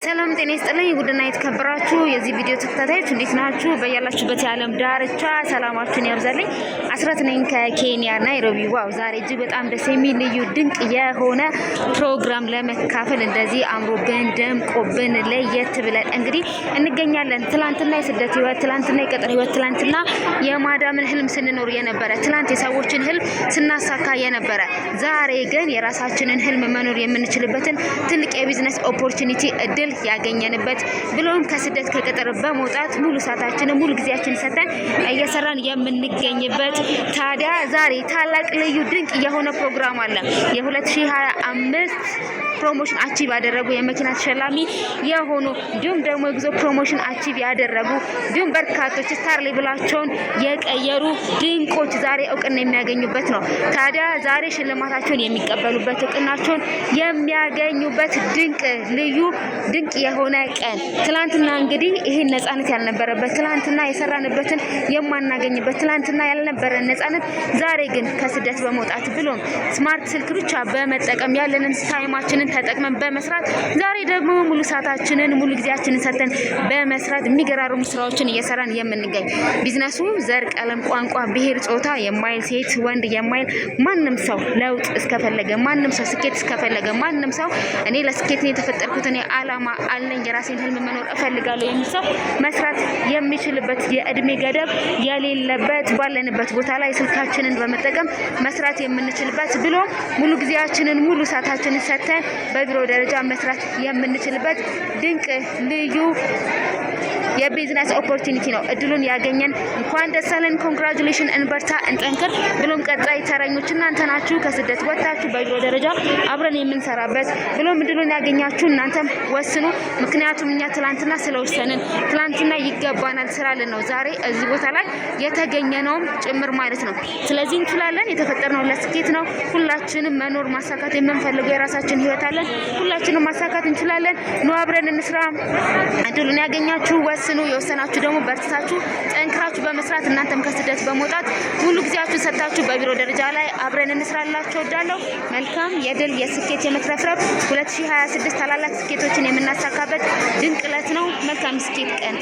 ሰላም ጤና ይስጥልኝ ውድና የተከበራችሁ የዚህ ቪዲዮ ተከታታዮች እንዴት ናችሁ? በያላችሁበት የዓለም ዳርቻ ሰላማችሁን ያብዛልኝ። አስራት ነኝ ከኬንያ ናይሮቢ። ዋው ዛሬ እጅግ በጣም ደስ የሚል ልዩ ድንቅ የሆነ ፕሮግራም ለመካፈል እንደዚህ አምሮብን ደምቆብን ለየት ብለን እንግዲህ እንገኛለን። ትላንትና የስደት ህይወት፣ ትላንትና የቀጠር ህይወት፣ ትላንትና የማዳምን ህልም ስንኖር የነበረ፣ ትላንት የሰዎችን ህልም ስናሳካ የነበረ፣ ዛሬ ግን የራሳችንን ህልም መኖር የምንችልበትን ትልቅ የቢዝነስ ኦፖርቹኒቲ እድል ያገኘንበት ብሎም ከስደት ከቀጠር በመውጣት ሙሉ ሰዓታችንን ሙሉ ጊዜያችንን ሰተን እየሰራን የምንገኝበት ታዲያ ዛሬ ታላቅ ልዩ ድንቅ የሆነ ፕሮግራም አለ። የ2025 ፕሮሞሽን አቺቭ ያደረጉ የመኪና ተሸላሚ የሆኑ እንዲሁም ደግሞ የጉዞ ፕሮሞሽን አቺቭ ያደረጉ እንዲሁም በርካቶች ስታር ሌቭላቸውን የቀየሩ ድንቆች ዛሬ እውቅና የሚያገኙበት ነው። ታዲያ ዛሬ ሽልማታቸውን የሚቀበሉበት እውቅናቸውን የሚያገኙበት ድንቅ ልዩ ድንቅ የሆነ ቀን። ትላንትና እንግዲህ ይሄን ነፃነት ያልነበረበት፣ ትላንትና የሰራንበትን የማናገኝበት፣ ትላንትና ያልነበረን ነፃነት ዛሬ ግን ከስደት በመውጣት ብሎም ስማርት ስልክ ብቻ በመጠቀም ያለንን ታይማችንን ተጠቅመን በመስራት ዛሬ ደግሞ ሙሉ ሰዓታችንን ሙሉ ጊዜያችንን ሰተን በመስራት የሚገራርሙ ስራዎችን እየሰራን የምንገኝ ቢዝነሱ ዘር፣ ቀለም፣ ቋንቋ፣ ብሔር፣ ጾታ የማይል ሴት ወንድ የማይል ማንም ሰው ለውጥ እስከፈለገ ማንም ሰው ስኬት እስከፈለገ ማንም ሰው እኔ ለስኬት ነው የተፈጠርኩት እኔ አላማ አለኝ የራሴን ህልም መኖር እፈልጋለሁ የሚል ሰው መስራት የሚችልበት የእድሜ ገደብ የሌለበት ባለንበት ቦታ ላይ ስልካችንን በመጠቀም መስራት የምንችልበት ብሎም ሙሉ ጊዜያችንን ሙሉ ሰዓታችንን ሰተን በቢሮ ደረጃ መስራት የምንችልበት ድንቅ ልዩ የቢዝነስ ኦፖርቹኒቲ ነው። እድሉን ያገኘን እንኳን ደስ አለን። ኮንግራቹሌሽን፣ እንበርታ፣ እንጠንክር። ብሎም ቀጣይ ተረኞች እናንተ ናችሁ። ከስደት ወጣችሁ በቢሮ ደረጃ አብረን የምንሰራበት ብሎም እድሉን ያገኛችሁ እናንተም ወስኑ። ምክንያቱም እኛ ትላንትና ስለወሰንን ትላንትና ይገባናል ስላለን ነው ዛሬ እዚህ ቦታ ላይ የተገኘነውም ጭምር ማለት ነው። ስለዚህ እንችላለን። የተፈጠርነው ለስኬት ነው። ሁላችንም መኖር ማሳካት የምንፈልገው የራሳችን ህይወት አለን። ሁላችንም ማሳካት እንችላለን። ኑ አብረን እንስራ። እድሉን ያገኛችሁ ወስኑ። የወሰናችሁ ደግሞ በርታችሁ ጠንክራችሁ በመስራት እናንተም ከስደት በመውጣት ሙሉ ጊዜያችሁን ሰጣችሁ በቢሮ ደረጃ ላይ አብረን እንስራላችሁ እወዳለሁ። መልካም የድል የስኬት የመትረፍረፍ 2026 ታላላቅ ስኬቶችን የምናሳካበት ድንቅ ዕለት ነው። መልካም ስኬት ቀን